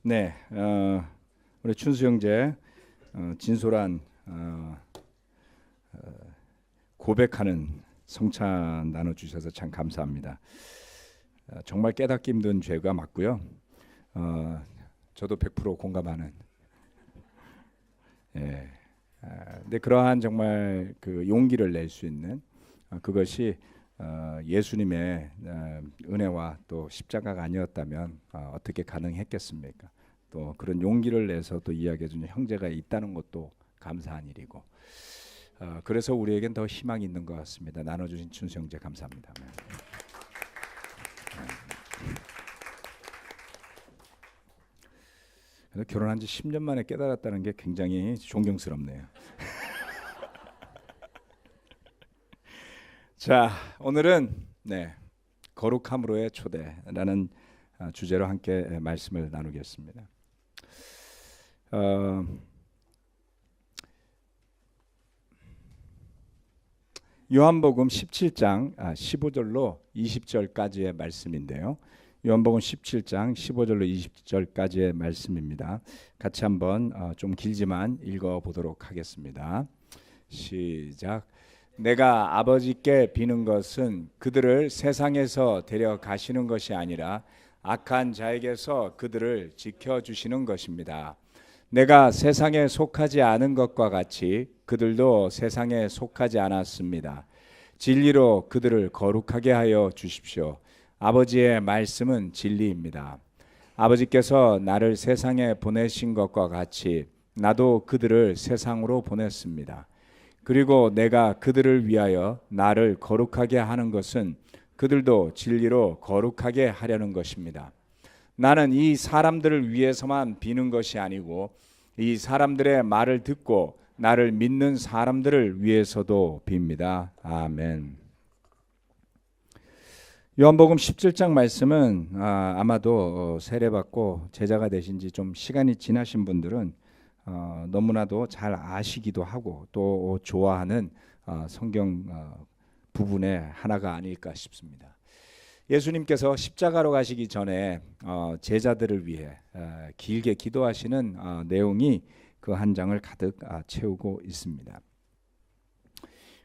네, 우리 춘수 형제 진솔한 고백하는 성찬 나눠주셔서 참 감사합니다. 정말 깨닫기 힘든 죄가 맞고요. 저도 100% 공감하는. 예, 근데 그러한 정말 그 용기를 낼 수 있는 그것이 예수님의 은혜와 또 십자가가 아니었다면 어떻게 가능했겠습니까? 또 그런 용기를 내서 또 이야기해주는 형제가 있다는 것도 감사한 일이고, 그래서 우리에겐 더 희망이 있는 것 같습니다. 나눠주신 춘수 형제 감사합니다. 결혼한 지 10년 만에 깨달았다는 게 굉장히 존경스럽네요. 자, 오늘은 거룩함으로의 초대라는 주제로 함께 말씀을 나누겠습니다. 요한복음 17장 15절로 20절까지의 말씀인데요. 요한복음 17장 15절로 20절까지의 말씀입니다. 같이 한번 좀 길지만 읽어보도록 하겠습니다. 시작. 내가 아버지께 비는 것은 그들을 세상에서 데려가시는 것이 아니라 악한 자에게서 그들을 지켜주시는 것입니다. 내가 세상에 속하지 않은 것과 같이 그들도 세상에 속하지 않았습니다. 진리로 그들을 거룩하게 하여 주십시오. 아버지의 말씀은 진리입니다. 아버지께서 나를 세상에 보내신 것과 같이 나도 그들을 세상으로 보냈습니다. 그리고 내가 그들을 위하여 나를 거룩하게 하는 것은 그들도 진리로 거룩하게 하려는 것입니다. 나는 이 사람들을 위해서만 비는 것이 아니고 이 사람들의 말을 듣고 나를 믿는 사람들을 위해서도 빕니다. 아멘. 요한복음 17장 말씀은 아마도 세례받고 제자가 되신 지 좀 시간이 지나신 분들은 너무나도 잘 아시기도 하고 또 좋아하는 성경 부분의 하나가 아닐까 싶습니다. 예수님께서 십자가로 가시기 전에 제자들을 위해 길게 기도하시는 내용이 그 한 장을 가득 채우고 있습니다.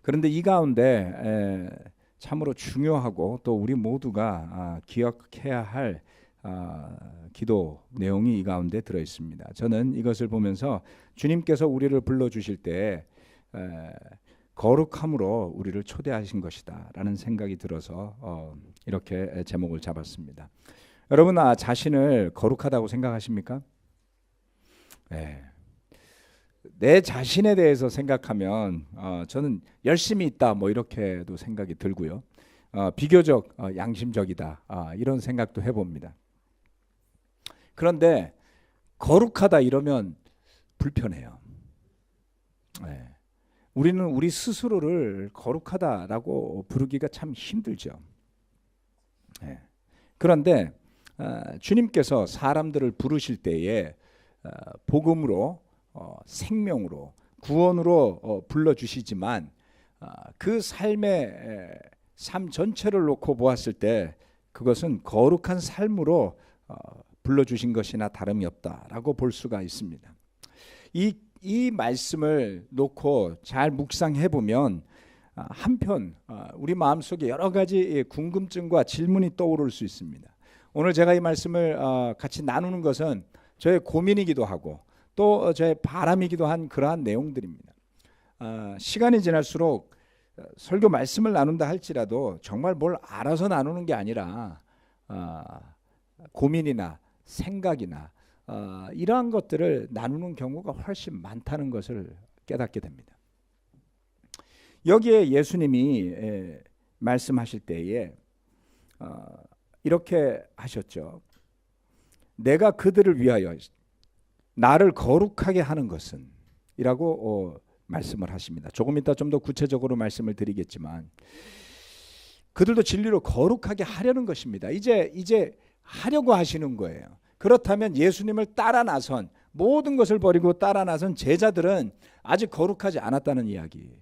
그런데 이 가운데 참으로 중요하고 또 우리 모두가 기억해야 할 기도 내용이 이 가운데 들어 있습니다. 저는 이것을 보면서 주님께서 우리를 불러주실 때 거룩함으로 우리를 초대하신 것이다 라는 생각이 들어서 이렇게 제목을 잡았습니다. 여러분 자신을 거룩하다고 생각하십니까? 내 자신에 대해서 생각하면 저는 열심히 있다 뭐 이렇게도 생각이 들고요. 비교적 양심적이다 이런 생각도 해봅니다. 그런데 거룩하다 이러면 불편해요. 우리는 우리 스스로를 거룩하다라고 부르기가 참 힘들죠. 그런데 주님께서 사람들을 부르실 때에 복음으로 생명으로 구원으로 불러주시지만 그 삶의 삶 전체를 놓고 보았을 때 그것은 거룩한 삶으로 불러주신 것이나 다름이 없다라고 볼 수가 있습니다. 이 말씀을 놓고 잘 묵상해 보면 한편 우리 마음속에 여러 가지 궁금증과 질문이 떠오를 수 있습니다. 오늘 제가 이 말씀을 같이 나누는 것은 저의 고민이기도 하고 또 저의 바람이기도 한 그러한 내용들입니다. 시간이 지날수록 설교 말씀을 나눈다 할지라도 정말 뭘 알아서 나누는 게 아니라 고민이나 생각이나 이러한 것들을 나누는 경우가 훨씬 많다는 것을 깨닫게 됩니다. 여기에 예수님이 말씀하실 때에 이렇게 하셨죠. 내가 그들을 위하여 나를 거룩하게 하는 것은 이라고 말씀을 하십니다. 조금 이따 좀 더 구체적으로 말씀을 드리겠지만 그들도 진리로 거룩하게 하려는 것입니다. 이제 하려고 하시는 거예요. 그렇다면 예수님을 따라 나선 모든 것을 버리고 따라 나선 제자들은 아직 거룩하지 않았다는 이야기인가요?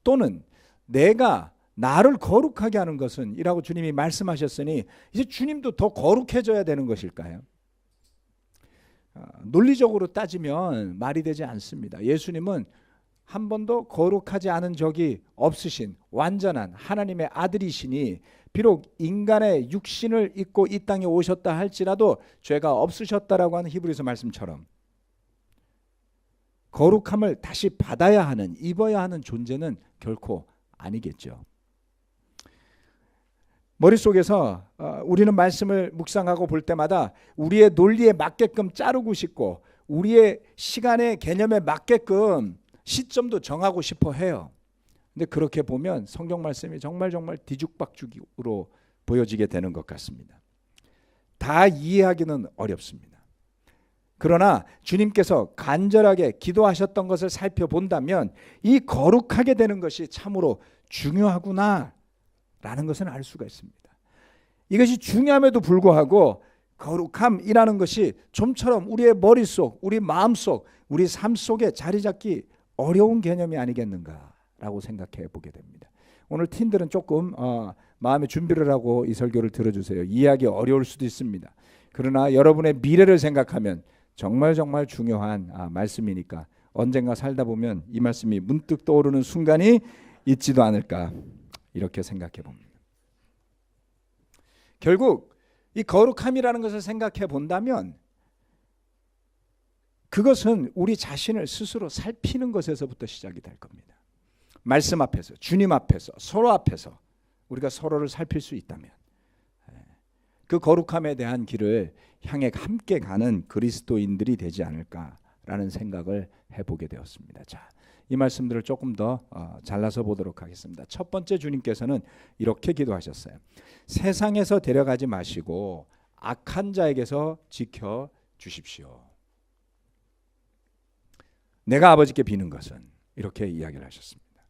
또는 내가 나를 거룩하게 하는 것은 이라고 주님이 말씀하셨으니 이제 주님도 더 거룩해져야 되는 것일까요? 논리적으로 따지면 말이 되지 않습니다. 예수님은 한 번도 거룩하지 않은 적이 없으신 완전한 하나님의 아들이시니 비록 인간의 육신을 입고 이 땅에 오셨다 할지라도 죄가 없으셨다라고 하는 히브리서 말씀처럼 거룩함을 다시 받아야 하는, 입어야 하는 존재는 결코 아니겠죠. 머릿속에서 우리는 말씀을 묵상하고 볼 때마다 우리의 논리에 맞게끔 자르고 싶고 우리의 시간의 개념에 맞게끔 시점도 정하고 싶어 해요. 근데 그렇게 보면 성경 말씀이 정말 뒤죽박죽으로 보여지게 되는 것 같습니다. 다 이해하기는 어렵습니다. 그러나 주님께서 간절하게 기도하셨던 것을 살펴본다면 이 거룩하게 되는 것이 참으로 중요하구나 라는 것은 알 수가 있습니다. 이것이 중요함에도 불구하고 거룩함이라는 것이 좀처럼 우리의 머릿속, 우리 마음속, 우리 삶 속에 자리 잡기 어려운 개념이 아니겠는가라고 생각해 보게 됩니다. 오늘 팀들은 조금 마음의 준비를 하고 이 설교를 들어주세요. 이해하기 어려울 수도 있습니다. 그러나 여러분의 미래를 생각하면 정말 중요한 말씀이니까 언젠가 살다 보면 이 말씀이 문득 떠오르는 순간이 있지도 않을까 이렇게 생각해 봅니다. 결국 이 거룩함이라는 것을 생각해 본다면 그것은 우리 자신을 스스로 살피는 것에서부터 시작이 될 겁니다. 말씀 앞에서, 주님 앞에서, 서로 앞에서 우리가 서로를 살필 수 있다면 그 거룩함에 대한 길을 향해 함께 가는 그리스도인들이 되지 않을까라는 생각을 해보게 되었습니다. 자, 이 말씀들을 조금 더 잘라서 보도록 하겠습니다. 첫 번째, 주님께서는 이렇게 기도하셨어요. 세상에서 데려가지 마시고 악한 자에게서 지켜 주십시오. 내가 아버지께 비는 것은, 이렇게 이야기를 하셨습니다.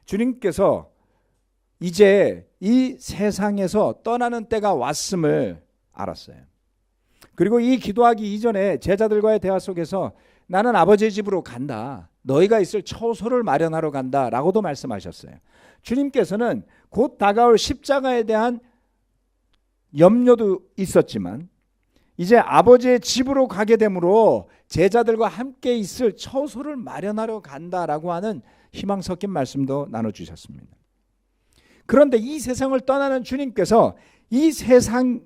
주님께서 이제 이 세상에서 떠나는 때가 왔음을 알았어요. 그리고 이 기도하기 이전에 제자들과의 대화 속에서 나는 아버지의 집으로 간다, 너희가 있을 처소를 마련하러 간다 라고도 말씀하셨어요. 주님께서는 곧 다가올 십자가에 대한 염려도 있었지만 이제 아버지의 집으로 가게 되므로 제자들과 함께 있을 처소를 마련하러 간다라고 하는 희망 섞인 말씀도 나눠주셨습니다. 그런데 이 세상을 떠나는 주님께서 이 세상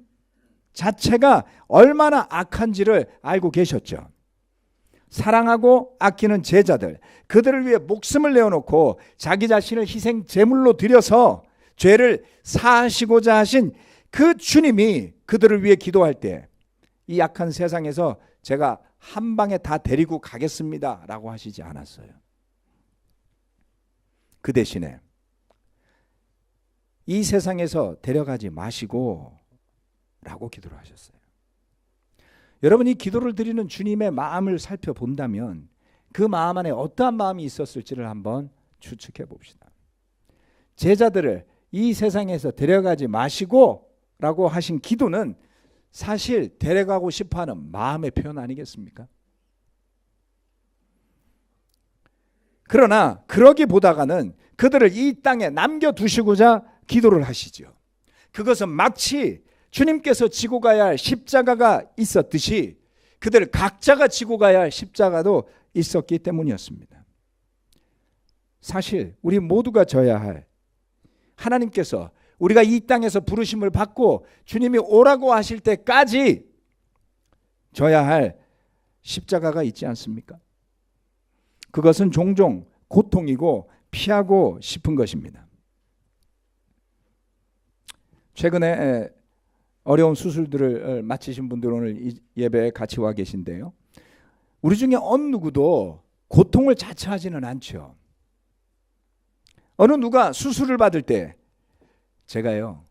자체가 얼마나 악한지를 알고 계셨죠. 사랑하고 아끼는 제자들, 그들을 위해 목숨을 내어놓고 자기 자신을 희생 제물로 드려서 죄를 사하시고자 하신 그 주님이 그들을 위해 기도할 때 이 악한 세상에서 제가 한 방에 다 데리고 가겠습니다 라고 하시지 않았어요. 그 대신에 이 세상에서 데려가지 마시고 라고 기도를 하셨어요. 여러분, 이 기도를 드리는 주님의 마음을 살펴본다면 그 마음 안에 어떠한 마음이 있었을지를 한번 추측해 봅시다. 제자들을 이 세상에서 데려가지 마시고 라고 하신 기도는 사실 데려가고 싶어하는 마음의 표현 아니겠습니까? 그러나 그러기보다는 그들을 이 땅에 남겨두시고자 기도를 하시죠. 그것은 마치 주님께서 지고 가야 할 십자가가 있었듯이 그들 각자가 지고 가야 할 십자가도 있었기 때문이었습니다. 사실 우리 모두가 져야 할, 하나님께서 우리가 이 땅에서 부르심을 받고 주님이 오라고 하실 때까지 져야 할 십자가가 있지 않습니까? 그것은 종종 고통이고 피하고 싶은 것입니다. 최근에 어려운 수술들을 마치신 분들 오늘 이 예배에 같이 와 계신데요. 우리 중에 어느 누구도 고통을 자처하지는 않죠. 어느 누가 수술을 받을 때 제가요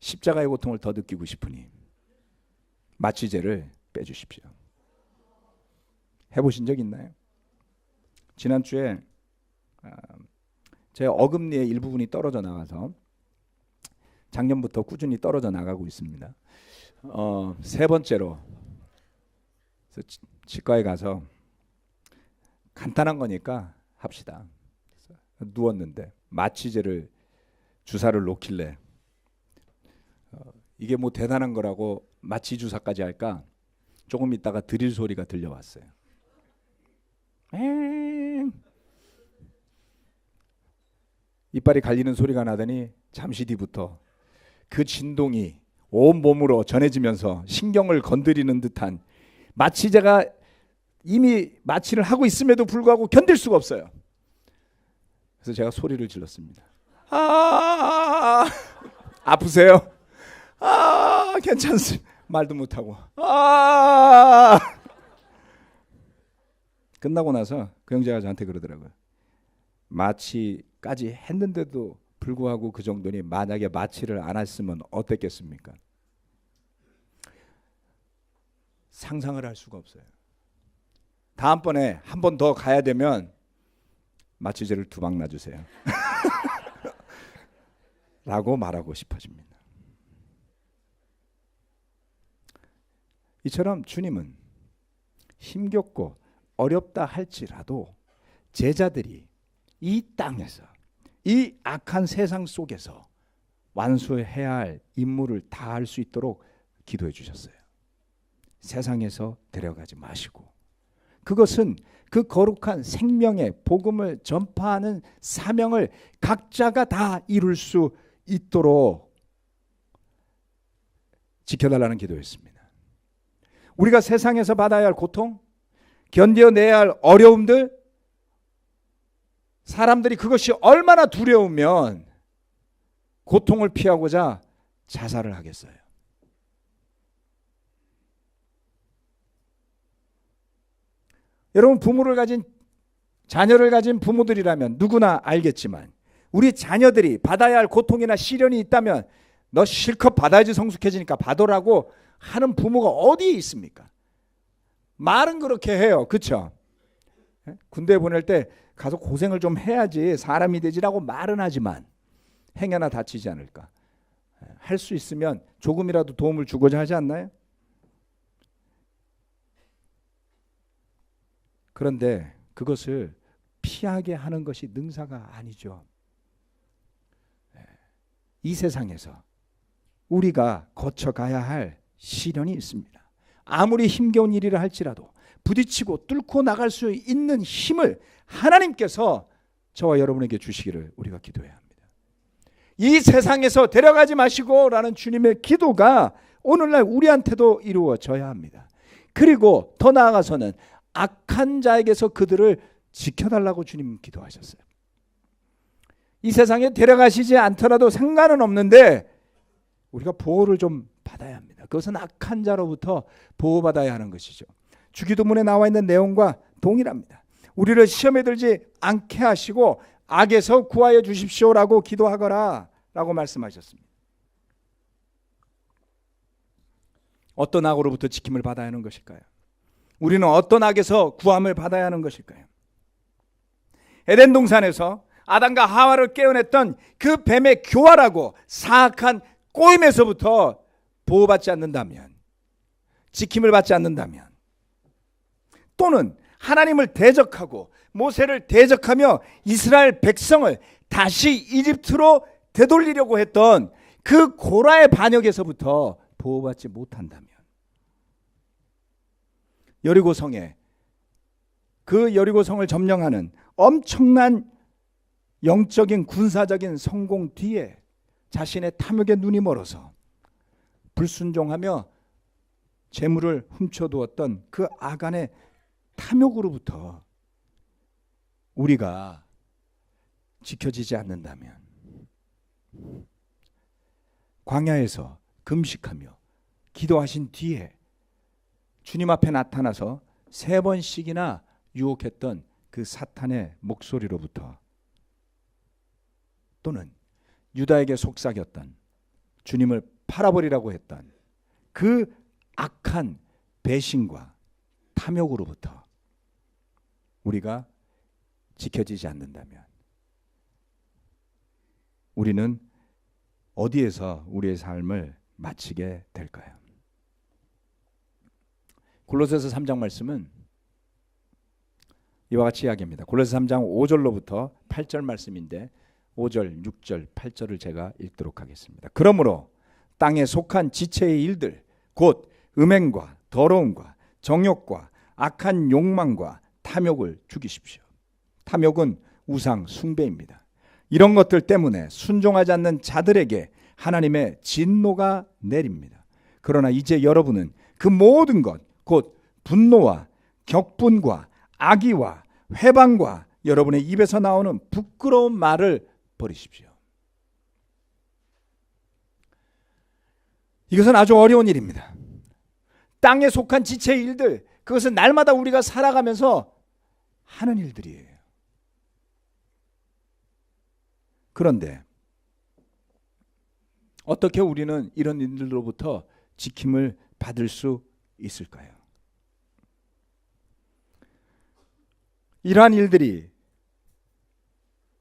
십자가의 고통을 더 느끼고 싶으니 마취제를 빼주십시오. 해보신 적 있나요? 지난주에 제 어금니의 일부분이 떨어져 나가서 작년부터 꾸준히 떨어져 나가고 있습니다. 세 번째로 치과에 가서 간단한 거니까 합시다. 누웠는데 마취제를 주사를 놓길래 이게 뭐 대단한 거라고 마취 주사까지 할까? 조금 있다가 드릴 소리가 들려왔어요. 이빨이 갈리는 소리가 나더니 잠시 뒤부터 그 진동이 온 몸으로 전해지면서 신경을 건드리는 듯한, 마치 제가 이미 마취를 하고 있음에도 불구하고 견딜 수가 없어요. 그래서 제가 소리를 질렀습니다. 아프세요? 괜찮습니다. 말도 못하고. 끝나고 나서 그 형제가 저한테 그러더라고요. 마취까지 했는데도 불구하고 그 정도니 만약에 마취를 안 했으면 어땠겠습니까? 상상을 할 수가 없어요. 다음번에 한 번 더 가야 되면 마취제를 2방 놔주세요. 라고 말하고 싶어집니다. 이처럼 주님은 힘겹고 어렵다 할지라도 제자들이 이 땅에서, 이 악한 세상 속에서 완수해야 할 임무를 다할 수 있도록 기도해 주셨어요. 세상에서 데려가지 마시고, 그것은 그 거룩한 생명의 복음을 전파하는 사명을 각자가 다 이룰 수 있도록 지켜달라는 기도였습니다. 우리가 세상에서 받아야 할 고통, 견뎌내야 할 어려움들, 사람들이 그것이 얼마나 두려우면 고통을 피하고자 자살을 하겠어요. 여러분, 자녀를 가진 부모들이라면 누구나 알겠지만, 우리 자녀들이 받아야 할 고통이나 시련이 있다면 너 실컷 받아야지 성숙해지니까 받으라고 하는 부모가 어디에 있습니까? 말은 그렇게 해요. 그렇죠? 군대 보낼 때 가서 고생을 좀 해야지 사람이 되지라고 말은 하지만 행여나 다치지 않을까. 할 수 있으면 조금이라도 도움을 주고자 하지 않나요? 그런데 그것을 피하게 하는 것이 능사가 아니죠. 이 세상에서 우리가 거쳐가야 할 시련이 있습니다. 아무리 힘겨운 일이라 할지라도 부딪히고 뚫고 나갈 수 있는 힘을 하나님께서 저와 여러분에게 주시기를 우리가 기도해야 합니다. 이 세상에서 데려가지 마시고 라는 주님의 기도가 오늘날 우리한테도 이루어져야 합니다. 그리고 더 나아가서는 악한 자에게서 그들을 지켜달라고 주님 기도하셨어요. 이 세상에 데려가시지 않더라도 상관은 없는데 우리가 보호를 좀 받아야 합니다. 그것은 악한 자로부터 보호받아야 하는 것이죠. 주기도문에 나와 있는 내용과 동일합니다. 우리를 시험에 들지 않게 하시고 악에서 구하여 주십시오라고 기도하거라 라고 말씀하셨습니다. 어떤 악으로부터 지킴을 받아야 하는 것일까요? 우리는 어떤 악에서 구함을 받아야 하는 것일까요? 에덴 동산에서 아담과 하와를 깨어냈던 그 뱀의 교활하고 사악한 꼬임에서부터 보호받지 않는다면, 지킴을 받지 않는다면, 또는 하나님을 대적하고 모세를 대적하며 이스라엘 백성을 다시 이집트로 되돌리려고 했던 그 고라의 반역에서부터 보호받지 못한다면, 여리고성에, 그 여리고성을 점령하는 엄청난 영적인 군사적인 성공 뒤에 자신의 탐욕에 눈이 멀어서 불순종하며 재물을 훔쳐두었던 그 아간의 탐욕으로부터 우리가 지켜지지 않는다면, 광야에서 금식하며 기도하신 뒤에 주님 앞에 나타나서 3번씩이나 유혹했던 그 사탄의 목소리로부터, 또는 유다에게 속삭였던, 주님을 팔아버리라고 했던 그 악한 배신과 탐욕으로부터 우리가 지켜지지 않는다면 우리는 어디에서 우리의 삶을 마치게 될까요? 골로새서 3장 말씀은 이와 같이 이야기합니다. 골로새 3장 5절로부터 8절 말씀인데, 5절, 6절, 8절을 제가 읽도록 하겠습니다. 그러므로 땅에 속한 지체의 일들 곧 음행과 더러움과 정욕과 악한 욕망과 탐욕을 죽이십시오. 탐욕은 우상 숭배입니다. 이런 것들 때문에 순종하지 않는 자들에게 하나님의 진노가 내립니다. 그러나 이제 여러분은 그 모든 것 곧 분노와 격분과 악의와 회방과 여러분의 입에서 나오는 부끄러운 말을 버리십시오. 이것은 아주 어려운 일입니다. 땅에 속한 지체의 일들, 그것은 날마다 우리가 살아가면서 하는 일들이에요. 그런데 어떻게 우리는 이런 일들로부터 지킴을 받을 수 있을까요? 이러한 일들이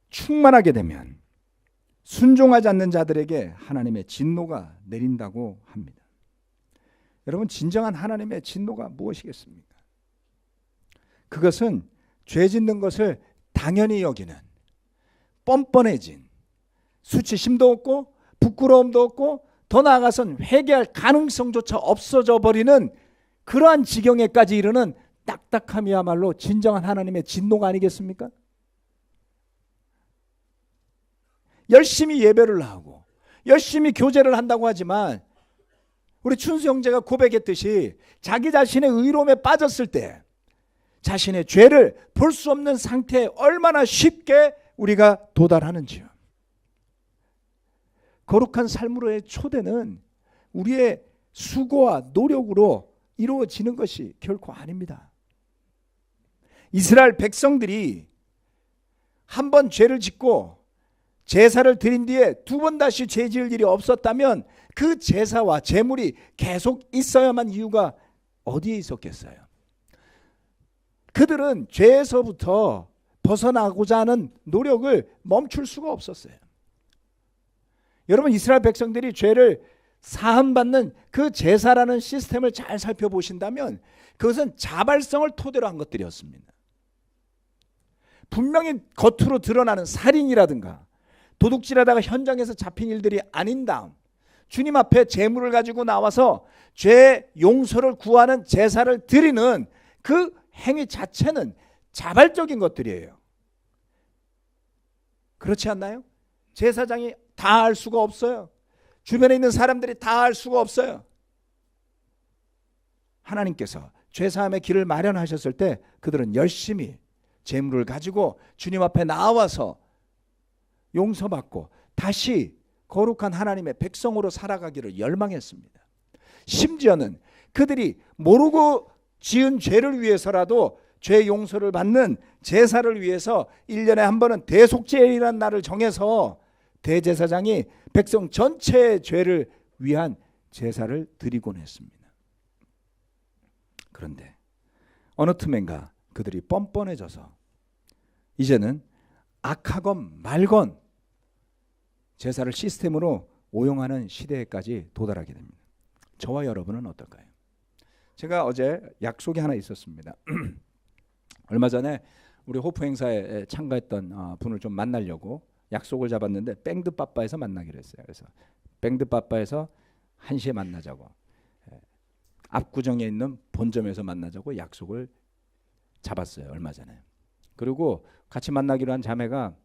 충만하게 되면 순종하지 않는 자들에게 하나님의 진노가 내린다고 합니다. 여러분, 진정한 하나님의 진노가 무엇이겠습니까? 그것은 죄 짓는 것을 당연히 여기는 뻔뻔해진, 수치심도 없고 부끄러움도 없고 더 나아가선 회개할 가능성조차 없어져 버리는 그러한 지경에까지 이르는 딱딱함이야말로 진정한 하나님의 진노가 아니겠습니까? 열심히 예배를 하고 열심히 교제를 한다고 하지만 우리 춘수 형제가 고백했듯이 자기 자신의 의로움에 빠졌을 때 자신의 죄를 볼 수 없는 상태에 얼마나 쉽게 우리가 도달하는지요. 거룩한 삶으로의 초대는 우리의 수고와 노력으로 이루어지는 것이 결코 아닙니다. 이스라엘 백성들이 한 번 죄를 짓고 제사를 드린 뒤에 두 번 다시 죄 지을 일이 없었다면 그 제사와 제물이 계속 있어야만 이유가 어디에 있었겠어요? 그들은 죄에서부터 벗어나고자 하는 노력을 멈출 수가 없었어요. 여러분, 이스라엘 백성들이 죄를 사함받는 그 제사라는 시스템을 잘 살펴보신다면 그것은 자발성을 토대로 한 것들이었습니다. 분명히 겉으로 드러나는 살인이라든가 도둑질하다가 현장에서 잡힌 일들이 아닌 다음 주님 앞에 제물을 가지고 나와서 죄 용서를 구하는 제사를 드리는 그 행위 자체는 자발적인 것들이에요. 그렇지 않나요? 제사장이 다 알 수가 없어요. 주변에 있는 사람들이 다 알 수가 없어요. 하나님께서 죄사함의 길을 마련하셨을 때 그들은 열심히 제물을 가지고 주님 앞에 나와서 용서받고 다시 거룩한 하나님의 백성으로 살아가기를 열망했습니다. 심지어는 그들이 모르고 지은 죄를 위해서라도 죄 용서를 받는 제사를 위해서 1년에 한 번은 대속죄일이라는 날을 정해서 대제사장이 백성 전체의 죄를 위한 제사를 드리곤 했습니다. 그런데 어느 틈엔가 그들이 뻔뻔해져서 이제는 악하건 말건 제사를 시스템으로 오용하는 시대에까지 도달하게 됩니다. 저와 여러분은 어떨까요? 제가 어제 약속이 하나 있었습니다. 얼마 전에 우리 호프 행사에 참가했던 분을 좀 만나려고 약속을 잡았는데 뱅드빠빠에서 만나기로 했어요. 그래서 뱅드빠빠에서 1시에 만나자고, 압구정에 있는 본점에서 만나자고 약속을 잡았어요. 얼마 전에. 그리고 같이 만나기로 한 자매가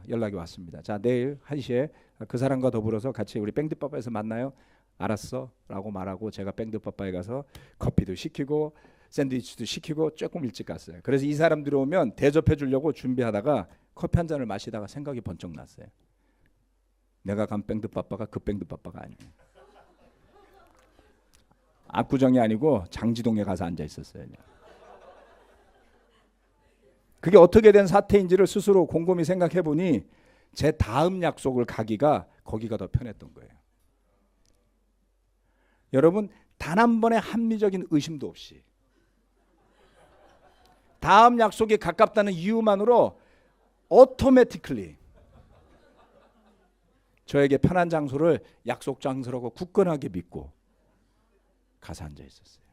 연락이 왔습니다. 자, 내일 1시에 그 사람과 더불어서 같이 우리 뱅드빠빠에서 만나요. 알았어 라고 말하고 제가 뱅드빠빠에 가서 커피도 시키고 샌드위치도 시키고 조금 일찍 갔어요. 그래서 이 사람 들어오면 대접해 주려고 준비하다가 커피 한 잔을 마시다가 생각이 번쩍 났어요. 내가 간 뱅드빠빠가 그 뱅드빠빠가 아니에요. 압구정이 아니고 장지동에 가서 앉아 있었어요. 그게 어떻게 된 사태인지를 스스로 곰곰이 생각해 보니 제 다음 약속을 가기가 거기가 더 편했던 거예요. 여러분, 단 한 번의 합리적인 의심도 없이 다음 약속이 가깝다는 이유만으로 오토매티클리 저에게 편한 장소를 약속 장소라고 굳건하게 믿고 가서 앉아 있었어요.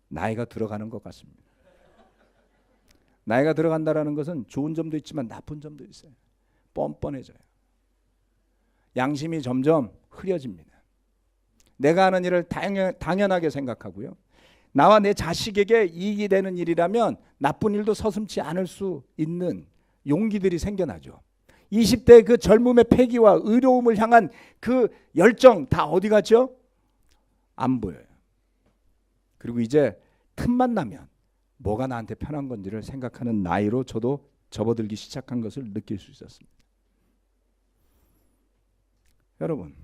나이가 들어가는 것 같습니다. 나이가 들어간다라는 것은 좋은 점도 있지만 나쁜 점도 있어요. 뻔뻔해져요. 양심이 점점 흐려집니다. 내가 하는 일을 당연하게 생각하고요. 나와 내 자식에게 이익이 되는 일이라면 나쁜 일도 서슴지 않을 수 있는 용기들이 생겨나죠. 20대의 그 젊음의 패기와 의로움을 향한 그 열정 다 어디 갔죠? 안 보여요. 그리고 이제 틈만 나면 뭐가 나한테 편한 건지를 생각하는 나이로 저도 접어들기 시작한 것을 느낄 수 있었습니다. 여러분,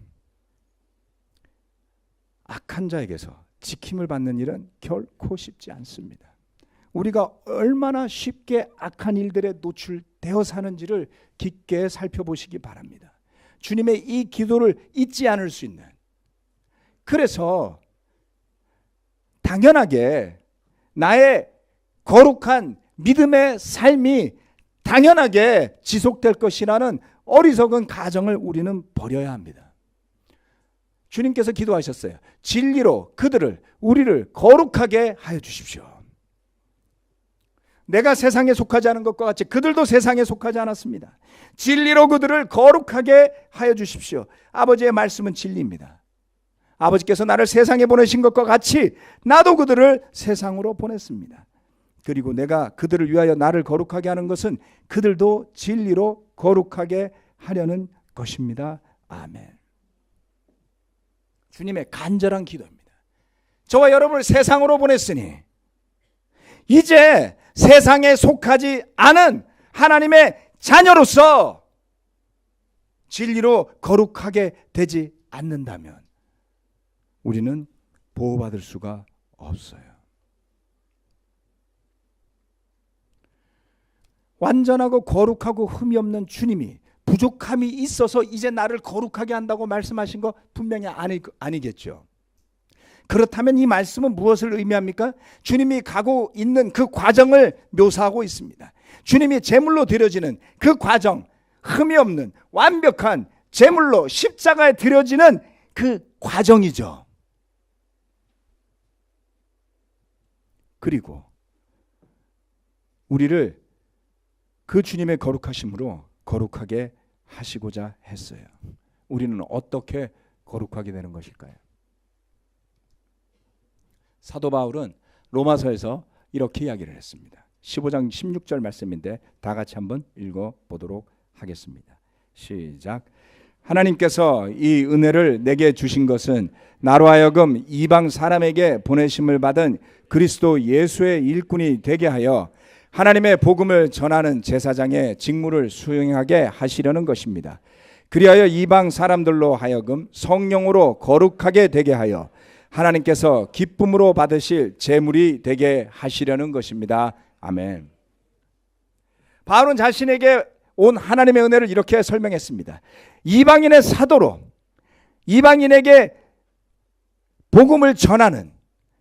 악한 자에게서 지킴을 받는 일은 결코 쉽지 않습니다. 우리가 얼마나 쉽게 악한 일들에 노출되어 사는지를 깊게 살펴보시기 바랍니다. 주님의 이 기도를 잊지 않을 수 있는, 그래서 당연하게 나의 거룩한 믿음의 삶이 당연하게 지속될 것이라는 어리석은 가정을 우리는 버려야 합니다. 주님께서 기도하셨어요. 진리로 우리를 거룩하게 하여 주십시오. 내가 세상에 속하지 않은 것과 같이 그들도 세상에 속하지 않았습니다. 진리로 그들을 거룩하게 하여 주십시오. 아버지의 말씀은 진리입니다. 아버지께서 나를 세상에 보내신 것과 같이 나도 그들을 세상으로 보냈습니다. 그리고 내가 그들을 위하여 나를 거룩하게 하는 것은 그들도 진리로 거룩하게 하려는 것입니다. 아멘. 주님의 간절한 기도입니다. 저와 여러분을 세상으로 보냈으니 이제 세상에 속하지 않은 하나님의 자녀로서 진리로 거룩하게 되지 않는다면 우리는 보호받을 수가 없어요. 완전하고 거룩하고 흠이 없는 주님이 부족함이 있어서 이제 나를 거룩하게 한다고 말씀하신 거 분명히 아니겠죠. 그렇다면 이 말씀은 무엇을 의미합니까? 주님이 가고 있는 그 과정을 묘사하고 있습니다. 주님이 제물로 드려지는 그 과정, 흠이 없는 완벽한 제물로 십자가에 드려지는 그 과정이죠. 그리고 우리를 그 주님의 거룩하심으로 거룩하게 하시고자 했어요. 우리는 어떻게 거룩하게 되는 것일까요? 사도 바울은 로마서에서 이렇게 이야기를 했습니다. 15장 16절 말씀인데 다 같이 한번 읽어보도록 하겠습니다. 시작. 하나님께서 이 은혜를 내게 주신 것은 나로 하여금 이방 사람에게 보내심을 받은 그리스도 예수의 일꾼이 되게 하여 하나님의 복음을 전하는 제사장의 직무를 수행하게 하시려는 것입니다. 그리하여 이방 사람들로 하여금 성령으로 거룩하게 되게 하여 하나님께서 기쁨으로 받으실 제물이 되게 하시려는 것입니다. 아멘. 바울은 자신에게 온 하나님의 은혜를 이렇게 설명했습니다. 이방인의 사도로 이방인에게 복음을 전하는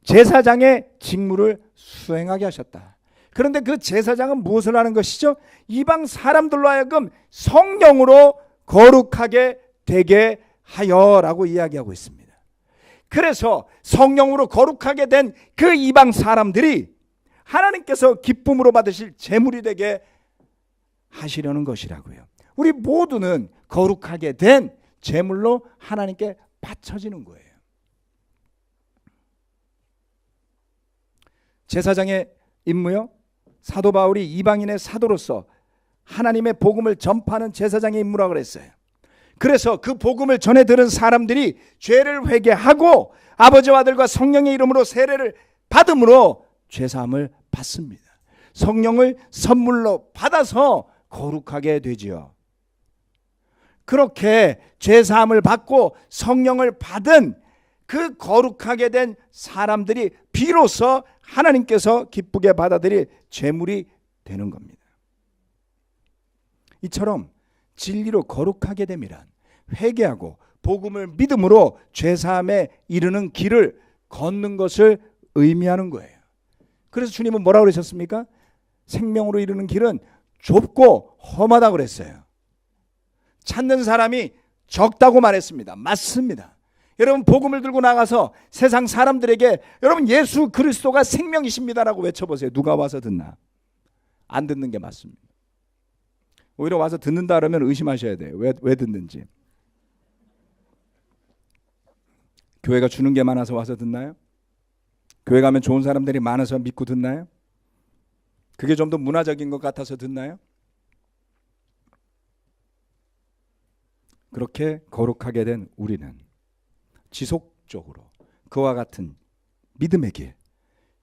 제사장의 직무를 수행하게 하셨다. 그런데 그 제사장은 무엇을 하는 것이죠? 이방 사람들로 하여금 성령으로 거룩하게 되게 하여라고 이야기하고 있습니다. 그래서 성령으로 거룩하게 된 그 이방 사람들이 하나님께서 기쁨으로 받으실 제물이 되게 하시려는 것이라고요. 우리 모두는 거룩하게 된 제물로 하나님께 바쳐지는 거예요. 제사장의 임무요? 사도 바울이 이방인의 사도로서 하나님의 복음을 전파하는 제사장의 임무라고 그랬어요. 그래서 그 복음을 전해 들은 사람들이 죄를 회개하고 아버지와 아들과 성령의 이름으로 세례를 받음으로 죄사함을 받습니다. 성령을 선물로 받아서 거룩하게 되지요. 그렇게 죄사함을 받고 성령을 받은 그 거룩하게 된 사람들이 비로소 하나님께서 기쁘게 받아들일 제물이 되는 겁니다. 이처럼 진리로 거룩하게 됨이란 회개하고 복음을 믿음으로 죄사함에 이르는 길을 걷는 것을 의미하는 거예요. 그래서 주님은 뭐라고 그러셨습니까? 생명으로 이르는 길은 좁고 험하다고 그랬어요. 찾는 사람이 적다고 말했습니다. 맞습니다. 여러분 복음을 들고 나가서 세상 사람들에게 여러분 예수 그리스도가 생명이십니다라고 외쳐보세요. 누가 와서 듣나? 안 듣는 게 맞습니다. 오히려 와서 듣는다 그러면 의심하셔야 돼요. 왜 듣는지. 교회가 주는 게 많아서 와서 듣나요? 교회 가면 좋은 사람들이 많아서 믿고 듣나요? 그게 좀 더 문화적인 것 같아서 듣나요? 그렇게 거룩하게 된 우리는 지속적으로 그와 같은 믿음의 길,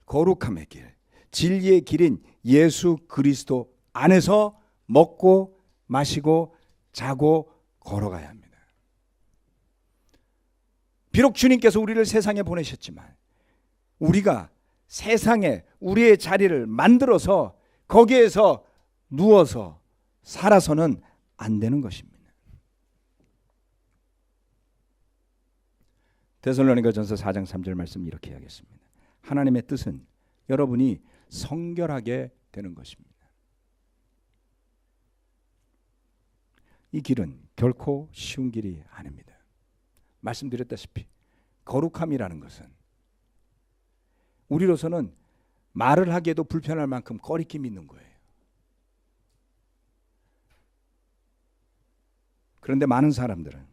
거룩함의 길, 진리의 길인 예수 그리스도 안에서 먹고 마시고 자고 걸어가야 합니다. 비록 주님께서 우리를 세상에 보내셨지만 우리가 세상에 우리의 자리를 만들어서 거기에서 누워서 살아서는 안 되는 것입니다. 데살로니가전서 4장 3절 말씀 이렇게 하겠습니다. 하나님의 뜻은 여러분이 성결하게 되는 것입니다. 이 길은 결코 쉬운 길이 아닙니다. 말씀드렸다시피 거룩함이라는 것은 우리로서는 말을 하기에도 불편할 만큼 꺼리낌이 있는 거예요. 그런데 많은 사람들은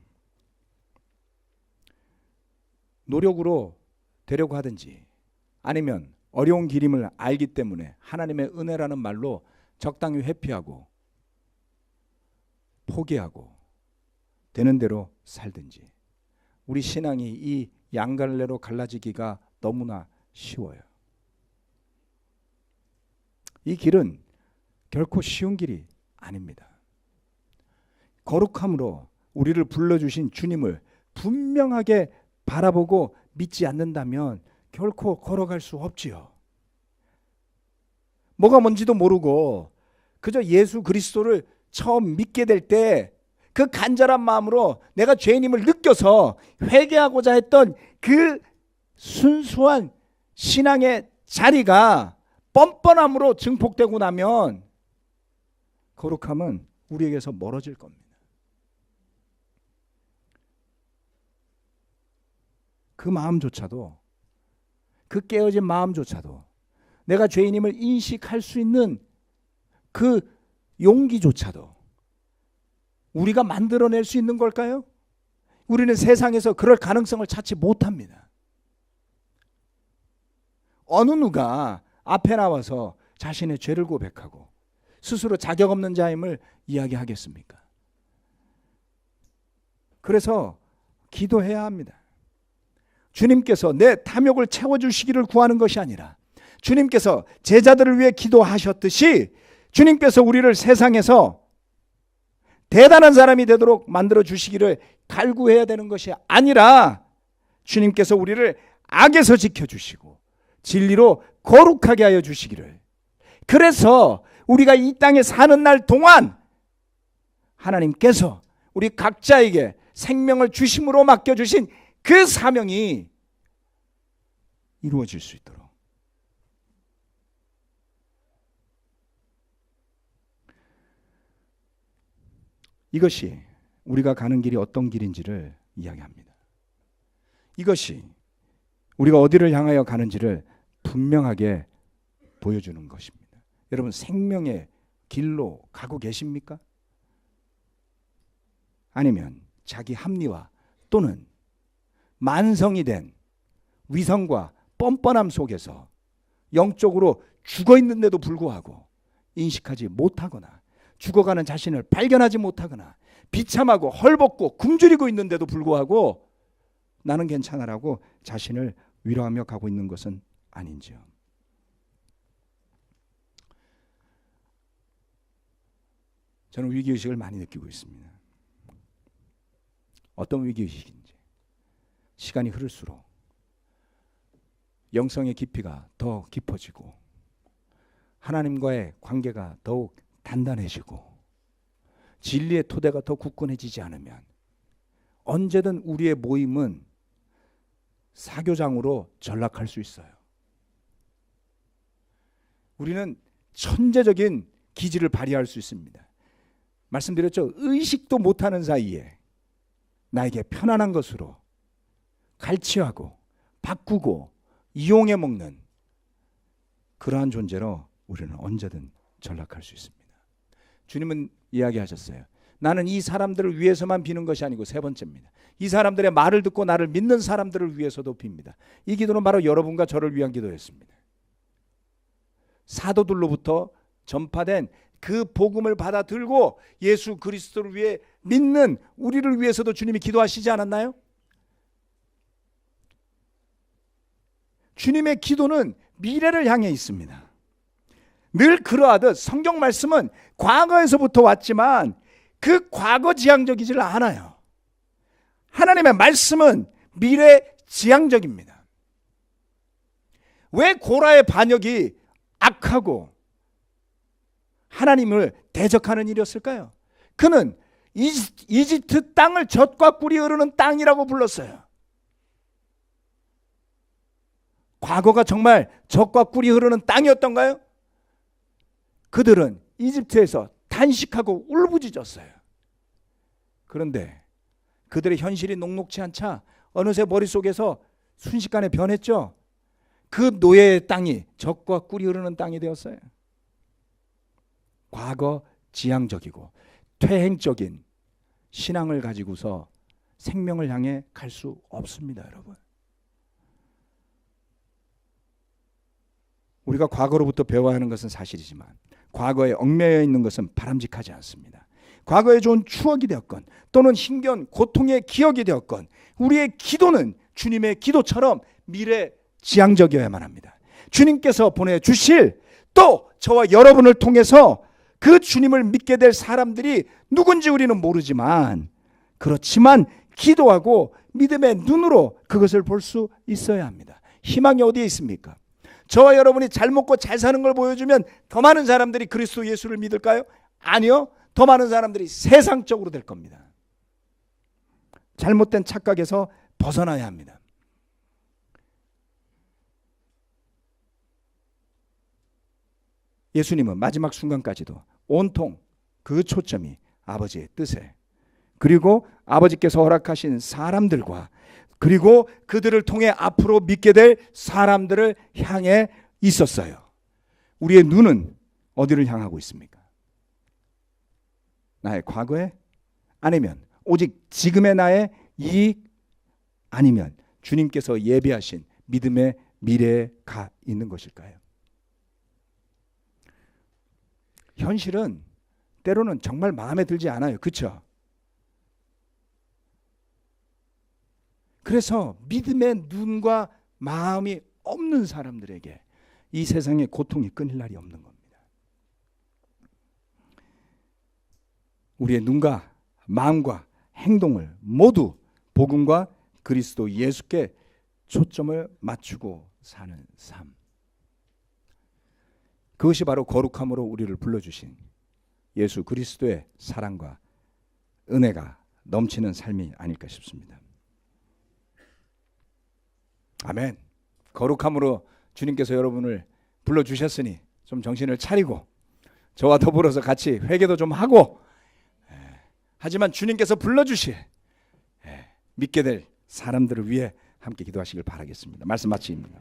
노력으로 되려고 하든지 아니면 어려운 길임을 알기 때문에 하나님의 은혜라는 말로 적당히 회피하고 포기하고 되는 대로 살든지 우리 신앙이 이 양갈래로 갈라지기가 너무나 쉬워요. 이 길은 결코 쉬운 길이 아닙니다. 거룩함으로 우리를 불러주신 주님을 분명하게 바라보고 믿지 않는다면 결코 걸어갈 수 없지요. 뭐가 뭔지도 모르고 그저 예수 그리스도를 처음 믿게 될 때 그 간절한 마음으로 내가 죄인임을 느껴서 회개하고자 했던 그 순수한 신앙의 자리가 뻔뻔함으로 증폭되고 나면 거룩함은 우리에게서 멀어질 겁니다. 그 마음조차도, 그 깨어진 마음조차도, 내가 죄인임을 인식할 수 있는 그 용기조차도 우리가 만들어낼 수 있는 걸까요? 우리는 세상에서 그럴 가능성을 찾지 못합니다. 어느 누가 앞에 나와서 자신의 죄를 고백하고 스스로 자격 없는 자임을 이야기하겠습니까? 그래서 기도해야 합니다. 주님께서 내 탐욕을 채워주시기를 구하는 것이 아니라 주님께서 제자들을 위해 기도하셨듯이 주님께서 우리를 세상에서 대단한 사람이 되도록 만들어 주시기를 갈구해야 되는 것이 아니라 주님께서 우리를 악에서 지켜주시고 진리로 거룩하게 하여 주시기를, 그래서 우리가 이 땅에 사는 날 동안 하나님께서 우리 각자에게 생명을 주심으로 맡겨주신 그 사명이 이루어질 수 있도록 이것이 우리가 가는 길이 어떤 길인지를 이야기합니다. 이것이 우리가 어디를 향하여 가는지를 분명하게 보여주는 것입니다. 여러분, 생명의 길로 가고 계십니까? 아니면 자기 합리화 또는 만성이 된 위선과 뻔뻔함 속에서 영적으로 죽어 있는데도 불구하고 인식하지 못하거나 죽어가는 자신을 발견하지 못하거나 비참하고 헐벗고 굶주리고 있는데도 불구하고 나는 괜찮아라고 자신을 위로하며 가고 있는 것은 아닌지요. 저는 위기의식을 많이 느끼고 있습니다. 어떤 위기의식인지. 시간이 흐를수록 영성의 깊이가 더 깊어지고 하나님과의 관계가 더욱 단단해지고 진리의 토대가 더 굳건해지지 않으면 언제든 우리의 모임은 사교장으로 전락할 수 있어요. 우리는 천재적인 기질을 발휘할 수 있습니다. 말씀드렸죠. 의식도 못하는 사이에 나에게 편안한 것으로 갈취하고 바꾸고 이용해 먹는 그러한 존재로 우리는 언제든 전락할 수 있습니다. 주님은 이야기하셨어요. 나는 이 사람들을 위해서만 비는 것이 아니고, 세 번째입니다, 이 사람들의 말을 듣고 나를 믿는 사람들을 위해서도 빕니다. 이 기도는 바로 여러분과 저를 위한 기도였습니다. 사도들로부터 전파된 그 복음을 받아들고 예수 그리스도를 위해 믿는 우리를 위해서도 주님이 기도하시지 않았나요? 주님의 기도는 미래를 향해 있습니다. 늘 그러하듯 성경 말씀은 과거에서부터 왔지만 그 과거 지향적이질 않아요. 하나님의 말씀은 미래 지향적입니다. 왜 고라의 반역이 악하고 하나님을 대적하는 일이었을까요? 그는 이집트 땅을 젖과 꿀이 흐르는 땅이라고 불렀어요. 과거가 정말 젖과 꿀이 흐르는 땅이었던가요? 그들은 이집트에서 단식하고 울부짖었어요. 그런데 그들의 현실이 녹록지 않자 어느새 머릿속에서 순식간에 변했죠. 그 노예의 땅이 젖과 꿀이 흐르는 땅이 되었어요. 과거 지향적이고 퇴행적인 신앙을 가지고서 생명을 향해 갈 수 없습니다, 여러분. 우리가 과거로부터 배워야 하는 것은 사실이지만 과거에 얽매여 있는 것은 바람직하지 않습니다. 과거에 좋은 추억이 되었건 또는 힘겨운 고통의 기억이 되었건 우리의 기도는 주님의 기도처럼 미래 지향적이어야만 합니다. 주님께서 보내주실, 또 저와 여러분을 통해서 그 주님을 믿게 될 사람들이 누군지 우리는 모르지만, 그렇지만 기도하고 믿음의 눈으로 그것을 볼 수 있어야 합니다. 희망이 어디에 있습니까? 저와 여러분이 잘 먹고 잘 사는 걸 보여주면 더 많은 사람들이 그리스도 예수를 믿을까요? 아니요. 더 많은 사람들이 세상적으로 될 겁니다. 잘못된 착각에서 벗어나야 합니다. 예수님은 마지막 순간까지도 온통 그 초점이 아버지의 뜻에, 그리고 아버지께서 허락하신 사람들과, 그리고 그들을 통해 앞으로 믿게 될 사람들을 향해 있었어요. 우리의 눈은 어디를 향하고 있습니까? 나의 과거에? 아니면 오직 지금의 나의 이익? 아니면 주님께서 예비하신 믿음의 미래에 가 있는 것일까요? 현실은 때로는 정말 마음에 들지 않아요. 그렇죠? 그래서 믿음의 눈과 마음이 없는 사람들에게 이 세상의 고통이 끊일 날이 없는 겁니다. 우리의 눈과 마음과 행동을 모두 복음과 그리스도 예수께 초점을 맞추고 사는 삶, 그것이 바로 거룩함으로 우리를 불러주신 예수 그리스도의 사랑과 은혜가 넘치는 삶이 아닐까 싶습니다. 아멘. 거룩함으로 주님께서 여러분을 불러주셨으니 좀 정신을 차리고 저와 더불어서 같이 회개도 좀 하고, 하지만 주님께서 불러주실 믿게 될 사람들을 위해 함께 기도하시길 바라겠습니다. 말씀 마칩니다.